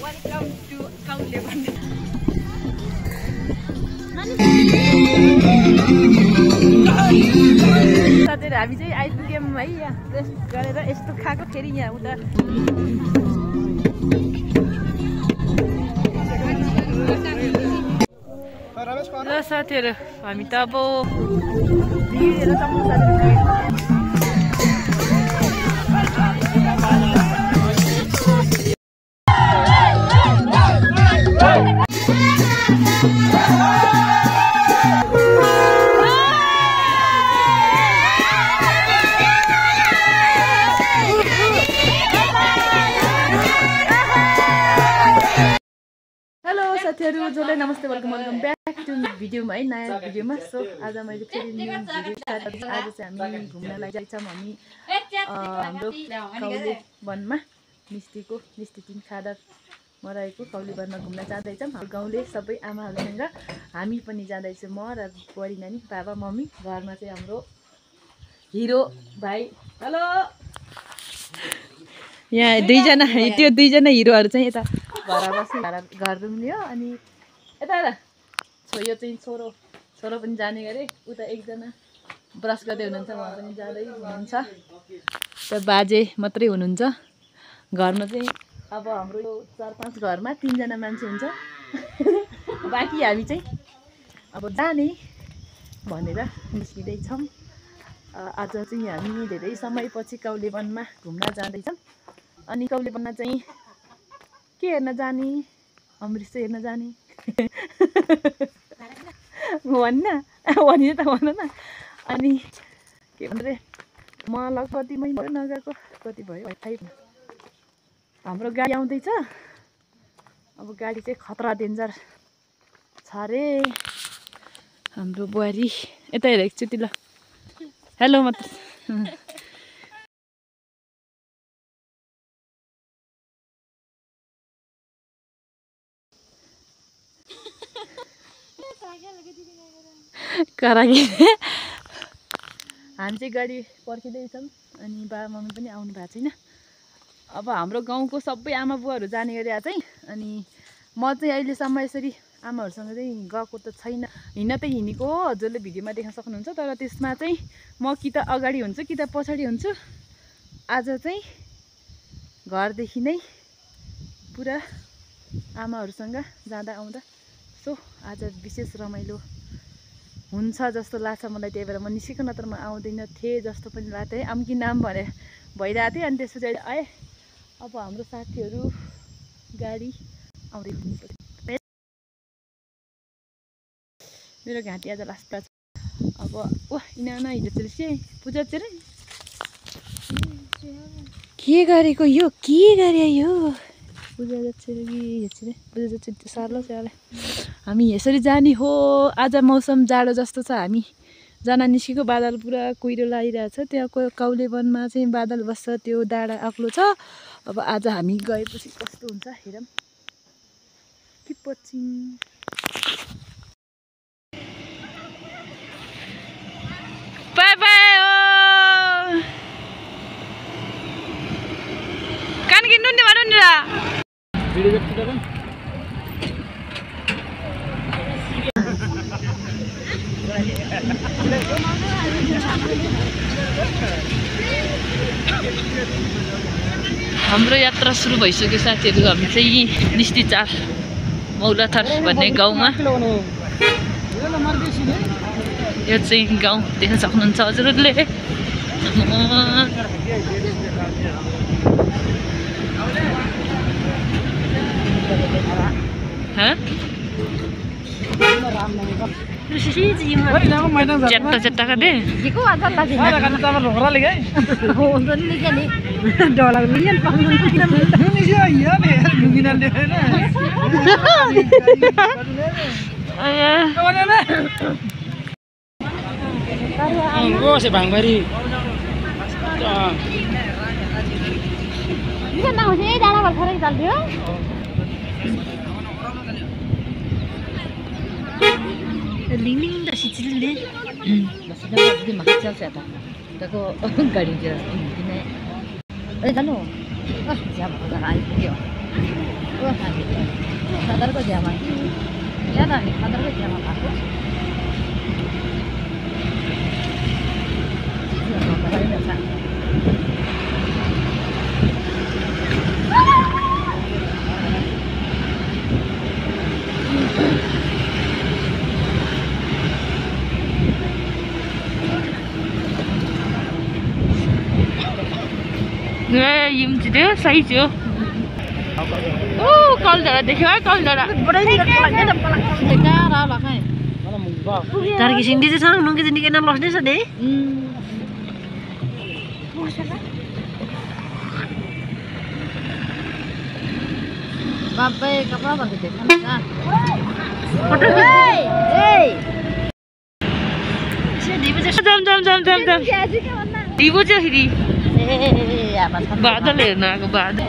Welcome to काउलेवन। साथीहरु हामी चाहिँ आइपुग्यौँ है, यहाँ रेस्ट गरेर यस्तो खाएको फेरि यहाँ उता ल साथीहरु हामी त अब साथीहरु जसलाई नमस्ते वेलकम ब्याक टु भिडियोमा है, नयाँ भिडियोमा। सो आज मैले फेरि न्यू भिडियो स्टार्ट गरेँ। आज चाहिँ हामी घुम्नलाई जान्छौँ। हामी हाम्रो काउले वनमा मिस्टी 3 खाडरमा रहेको काउले वनमा घुम्न जाँदैछौँ। हाम्रो गाउँले सबै आमाहरूसँग हामी पनि जाँदैछौँ, म र बुहारी नानी, बाबा मम्मी। घरमा चाहिँ हाम्रो हिरो भाइ, हेलो, यहाँ दुईजना, त्यो दुईजना हिरोहरू चाहिँ यता घर बस्नु, घर रुम्लियो। अनि यता यो चाहिँ छोरो पनि जाने गरे। उता एकजना ब्रस गर्दै हुनुहुन्छ, उहाँ पनि जाँदै हुनुहुन्छ। त्यो बाजे मात्रै हुनुहुन्छ घरमा चाहिँ। अब हाम्रो यो 4-5 घरमा 3 जना मान्छे हुन्छ, बाँकी हामी चाहिँ अब जाने भनेर निस्किँदैछौँ। आज चाहिँ हामी धेरै समयपछि काउले वनमा घुम्न जाँदैछौँ। अनि काउले वनमा चाहिँ के हेर्न जाने, अमृत हेर्न जाने भनिदिनु त भन न। अनि के भन्छ मलाई कति महिना नगएको, कति भयो थाहै भएन। हाम्रो गाडी आउँदैछ। अब गाडी चाहिँ खतरा डेन्जर छ रे। हाम्रो बुहारी यता हेर एकचोटि ल, हेलो मात्र। करागे हामी चाहिँ गाडी पर्खिँदैछौँ। अनि बाबा मम्मी पनि आउनु भएको छैन। अब हाम्रो गाउँको सबै आमा बुवाहरू जाने गरे चाहिँ। अनि म चाहिँ अहिलेसम्म यसरी आमाहरूसँग चाहिँ गएको त छैन। हिँड्न त हिँडेको हो, हजुरले भिडियोमा देख्न सक्नुहुन्छ। तर त्यसमा चाहिँ म कि त अगाडि हुन्छु कि त पछाडि हुन्छु। आज चाहिँ घरदेखि नै पुरा आमाहरूसँग जाँदा आउँदा। सो आज विशेष रमाइलो हुन्छ जस्तो लाग्छ मलाई, त्यही भएर म निस्केको, नत्र म आउँदैन थिएँ जस्तो पनि लाग्थ्यो है। आम्की नाम भने भइरहेको थिएँ। अनि त्यसपछि अहिले आएँ। अब हाम्रो साथीहरू गाडी आउँदै हुनुहुन्छ। मेरो घाँटी आज लास्ट छ। अब यिनीहरू हिजो चाहिँ पूजा चाहिँ के गरेको, यो के गरे यो पूजा पूजा जान्छ सार्लो स्याहारलाई। हामी यसरी जाने हो। आज मौसम जाडो जस्तो छ। हामी जान निस्केको, बादल पुरा कुहिरो लागिरहेछ। त्यहाँ काउले वनमा चाहिँ बादल बस्छ, त्यो डाँडा अग्लो छ। अब आज हामी गएपछि कस्तो हुन्छ हेरौँ। कि पछि बाई बाई कान किन्नु नि भनौँ नि र। हाम्रो यात्रा सुरु भइसक्यो साथीहरू। हामी चाहिँ निस्टी 4 मौलाथर भन्ने गाउँमा। यो चाहिँ गाउँ देख्न सक्नुहुन्छ हजुरहरूले। चट्टा का दे भाङभरि लिङ द सिचिलले मस्जिद मा चल्छ त तको गाडी चाहिँ किन ए जानु झ्यामा आइपुग्यो खदरको झ्यामा या त हामी खदरको झ्यामा भएको त्यो सही थियो कलडा देख्यो है Kallada Dari kising dia sang nung kita niken los desa deh. बाबे कपड़ा बांध दे ना जम दिबो चाहिँ फेरि बादल हेर्न आएको बादल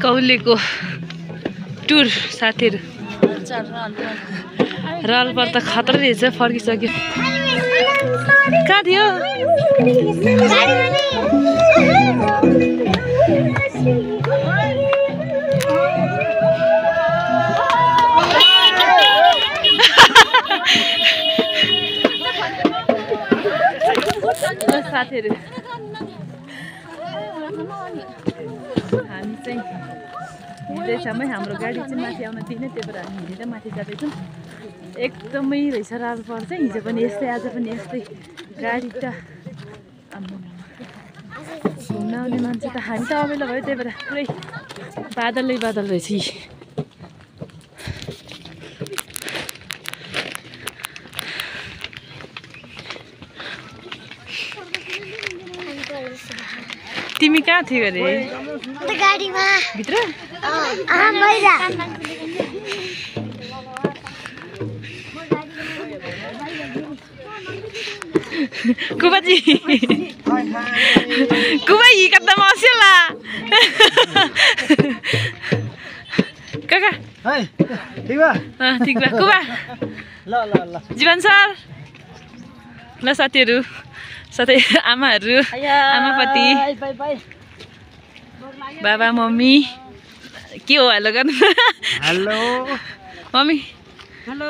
कौलेको टुर साथीहरू रालपाल त खतरा रहेछ फर्किसक्यो कहाँ थियो साथीहरू हामी चाहिँ हिँड्दैछौँ है हाम्रो गाडी चाहिँ माथि आउन दिने त्यही भएर हामी हिँडेर माथि जाँदैछौँ एकदमै रहेछ रालपाल चाहिँ हिजो पनि यस्तै आज पनि यस्तै गाडी त घुम्न आउने मान्छे त हामी त अबेला भयो त्यही भएर पुरै बादलै बादल रहेछ तिमी कहाँ थियो अरे गाडीमा भित्र कुबाजी कुबा हिँड्दा मस्यो ला काका ठिक बा कुबा जीवन सर ल साथीहरू साथै आमाहरू आमापति बाबा मम्मी के हो हेलो गर्नु हेलो मम्मी हेलो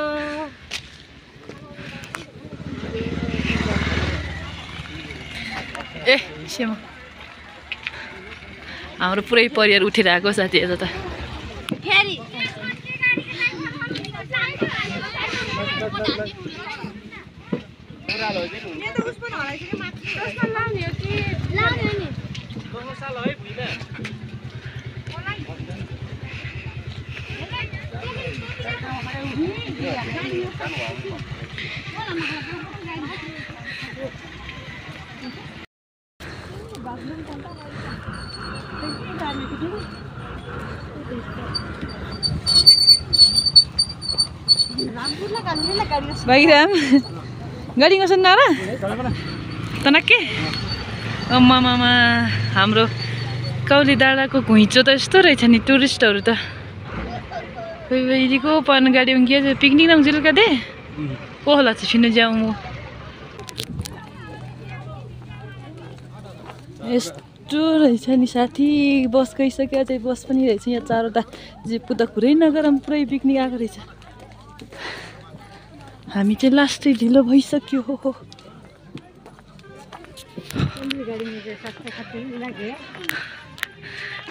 ए सेमा हाम्रो पुरै परिवार उठेर आएको साथीहरू त Bagiram गाडी नसुन्न र तनक्के अम्मा मामा हाम्रो कौली डाँडाको घुइँचो त यस्तो रहेछ नि टुरिस्टहरू त को पर्न गाडी के पिकनिक नाम जिल्का दे को होला चाहिँ छिन जाउँ म यस्तो रहेछ नि साथी बस गइसक्यो अझै बस पनि रहेछ यहाँ चारवटा जिपको त कुरै नगरौँ पुरै पिकनिक आएको रहेछ हामी चाहिँ लास्टै ढिलो भइसक्यो हो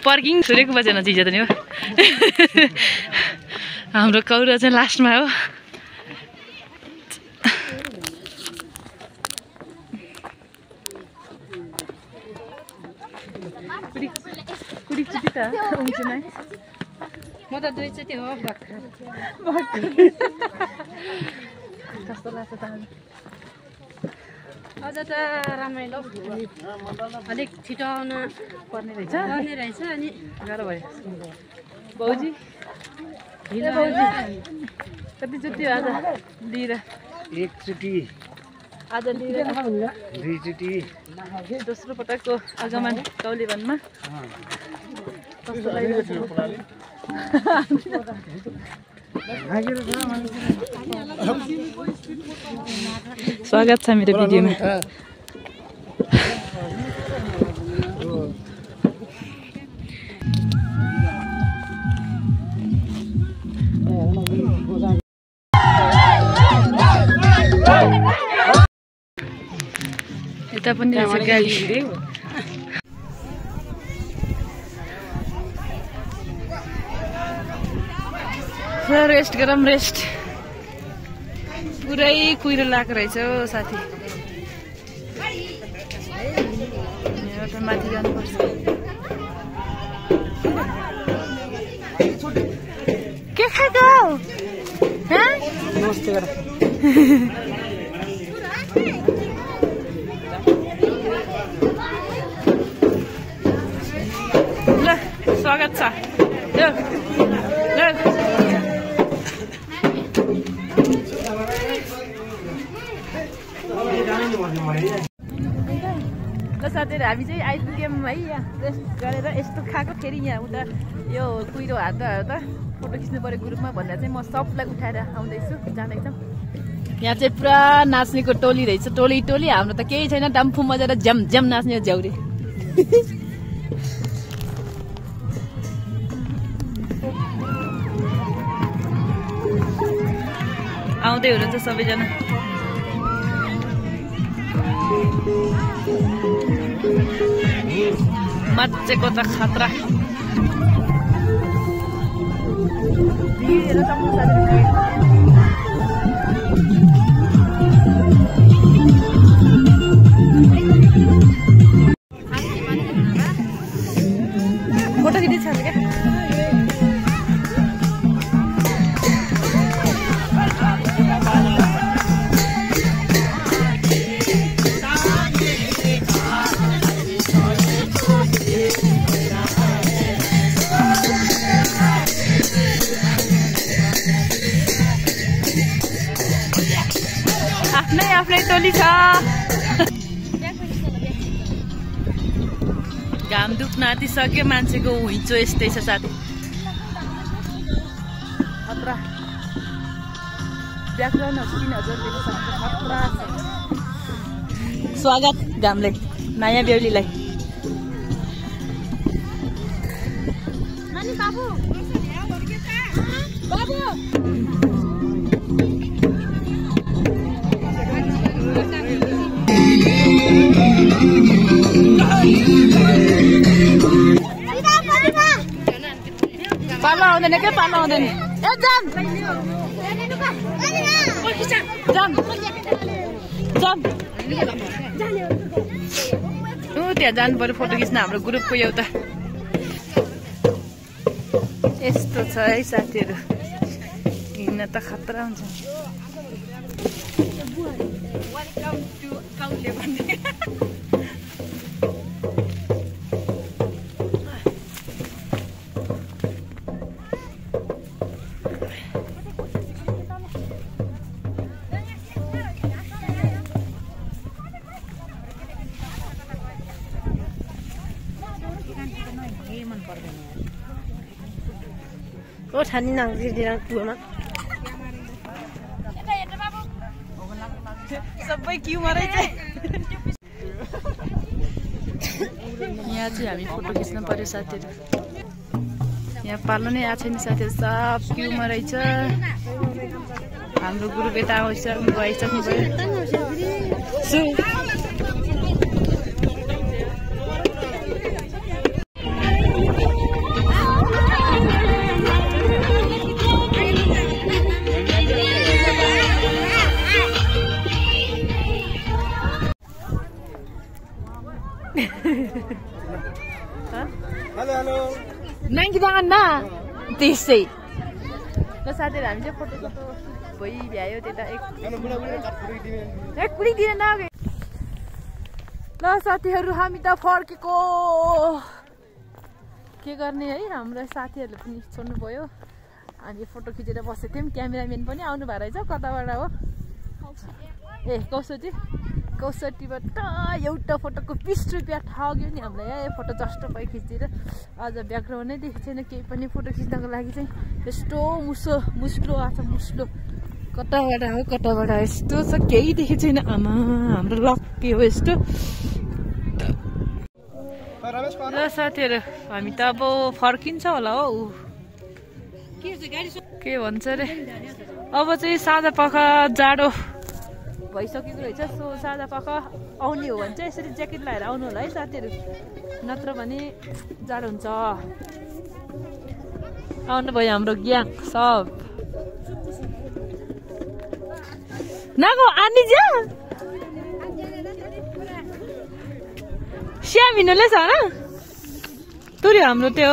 पार्किङ छोडेको बजेन चिज त नि हो हाम्रो कौरा चाहिँ लास्टमा हो म त दुईचोटि हो कस्तो लाग्छ त अझ त रमाइलो अलिक छिटो आउन पर्ने रहेछ अनि गाह्रो भयो बाउजी बाउजी कतिचोटि आज लिएर एकचोटि आज लिएर दुईचोटि दोस्रो पटकको आगमन कौलीवनमा कस्तो लागिरहेछ स्वागत छ मेरो भिडियोमा यता पनि रहेछ गाडी रेस्ट गरौँ रेस्ट पुरै कुहिरो लागेको रहेछ साथी एउटा माथि जानुपर्छ के खाएको नमस्ते ल स्वागत छ ल साथीहरू हामी चाहिँ आइपुग्यौँ है यहाँ रेस्ट गरेर यस्तो खाएको फेरि यहाँ उता यो कुहिरो हात हाल्दा फोटो खिच्नु पऱ्यो ग्रुपमा भनेर चाहिँ म सबलाई उठाएर आउँदैछु जाँदैछौँ यहाँ चाहिँ पुरा नाच्नेको टोली रहेछ टोली टोली हाम्रो त केही छैन डम्फु मजाएर ज्याम ज्याम नाच्ने झ्याउरे आउँदै हुनुहुन्छ सबैजना मजेको त खतरा फोटो खिचिन्छ क्या आफ्नै टोली छ घाम दुख्न आँटिसक्यो मान्छेको हुइचो यस्तै छ साथी खतरा व्याकरण 3000 खतरा छ स्वागत घामले नयाँ बेहुलीलाई बाबु बाबु पालो आउँदैन क्या पालो आउँदैन ए जाम जाम जाम त्यहाँ जानु पर्यो फोटो खिच्न हाम्रो ग्रुपको एउटा यस्तो छ है साथीहरू हिँड्न त खतरा हुन्छ ओ छानी नाङ्गिदिएर कुवामा सबै क्युमा रहेछ यहाँ चाहिँ हामी फोटो खिच्न पर्यो साथीहरू यहाँ पाल्नु नै आएको छैन साथीहरू सब क्युमा रहेछ हाम्रो ग्रुप यता गइसक्नु भयो हेलो हेलो नाङ्गी दाङमा त्यसै ल साथीहरू हामी चाहिँ फोटो भइभ्यायो त्यता एक कुडी दिन नगे ल साथीहरू हामी त फर्केको के गर्ने है हाम्रो साथीहरूले पनि छोड्नु भयो अनि फोटो खिचेर बसेको थियौँ क्यामेराम्यान पनि आउनु भएको रहेछ कताबाट हो ए कौशोजी 64बाट एउटा फोटोको 20 रुपियाँ ठग्यो नि हामीलाई। फोटो जस्ट पाइ खिचिदिएर आज ब्याकग्राउन्ड नै देखेको छैन केही पनि। फोटो खिच्नको लागि चाहिँ यस्तो मुस्लो आछ, मुस्लो कताबाट हो कताबाट यस्तो छ, केही देखेको छैन। आमा हाम्रो लक के हो यस्तो। ल साथीहरू हामी त अब फर्किन्छ होला हौ, के भन्छ अरे। अब चाहिँ साँझ पख जाडो भइसकेको रहेछ। सो साँझ पख आउने हो भने चाहिँ यसरी ज्याकेट लगाएर आउनु होला है साथीहरू, नत्र भने जाडो हुन्छ। आउनु भयो हाम्रो ग्याङ सब नागो आनी जा श्याम हिँड्नुले छ न तुर्यो हाम्रो त्यो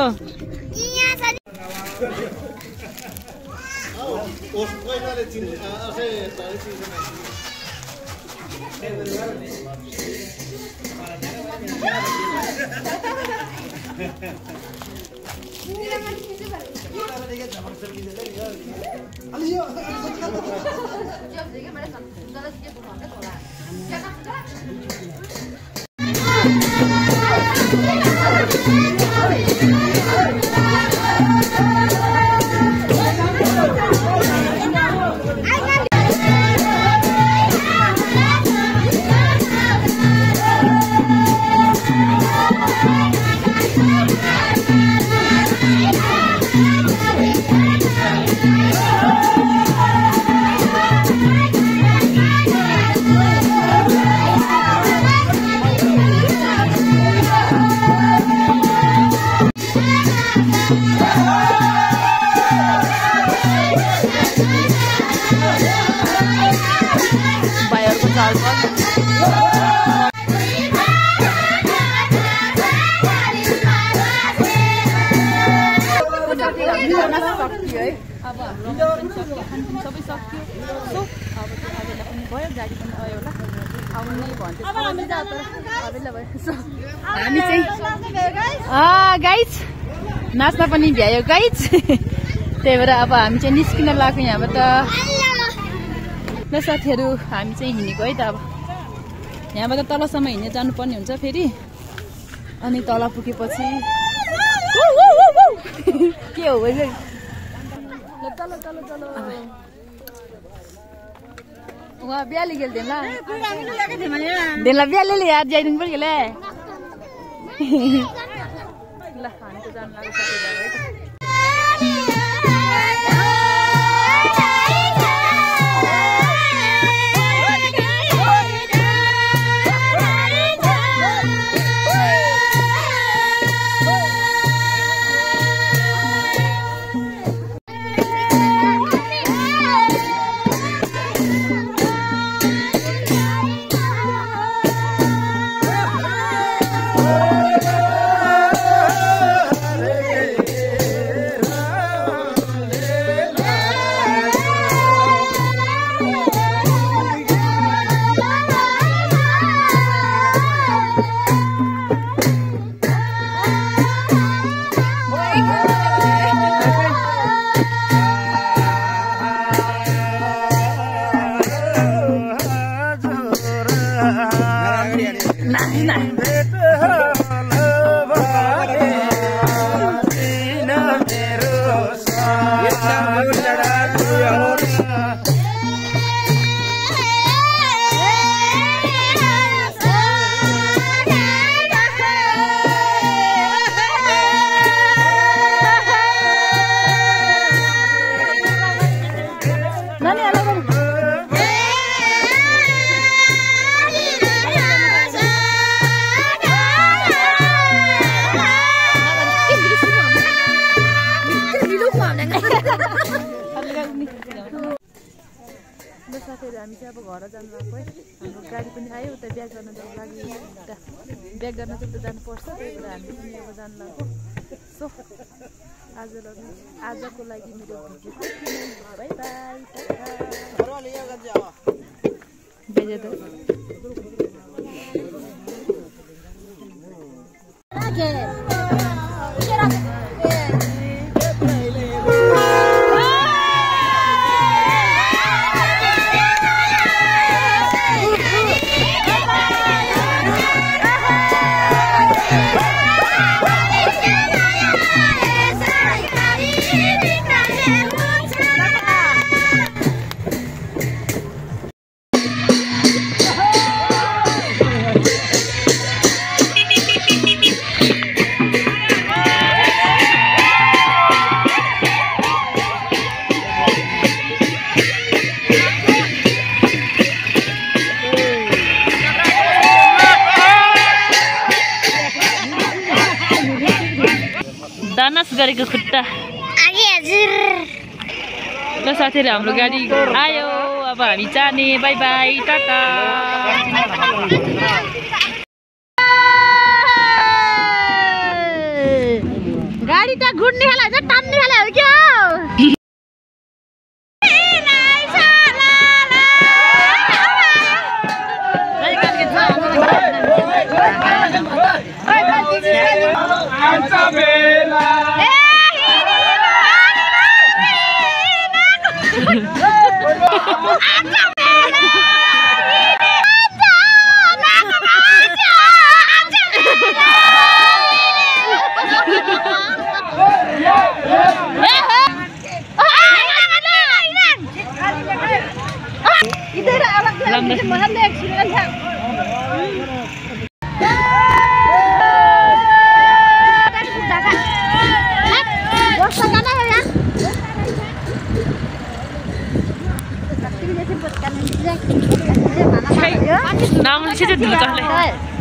अब हाम्रो खानपिन सबै सक्यो। सो अब चाहिँ अबेला पनि भयो, गाडी पनि आयो होला, आउने भन्थ्यो अबेला भयो। सो हामी चाहिँ गाइज नाच्न पनि भ्यायो गाइज, त्यही भएर अब हामी चाहिँ निस्किन लाग्यो यहाँबाट। ल साथीहरू हामी चाहिँ हिँडेको है त। अब यहाँबाट तलसम्म हिँड्ने जानुपर्ने हुन्छ फेरि, अनि तल पुगेपछि के हो चलो चलो चलो वहाँ बिहाली गेल देला बिहाले यार जाइदिनु पर्यो ल। ल हामी त जानु लाग्यो साथीहरु। हामी चाहिँ अब घर जानु लाग्यो है। हाम्रो गाडी पनि आयो, उता ब्याग गर्न जानु लागि, ब्याग गर्न चाहिँ उता जानुपर्छ, त्यही भएर हामी पनि अब जानु लाग्यो। सो आजको लागि मेरो भिडियो बाई बाई। परेको खुट्टा ल साथीहरू हाम्रो गाडी आयो अब हामी जाने बाई बाई टाटा गाडी त गुड्ने खाला छ टान्ने खाला हो क्या नाम से जो दूध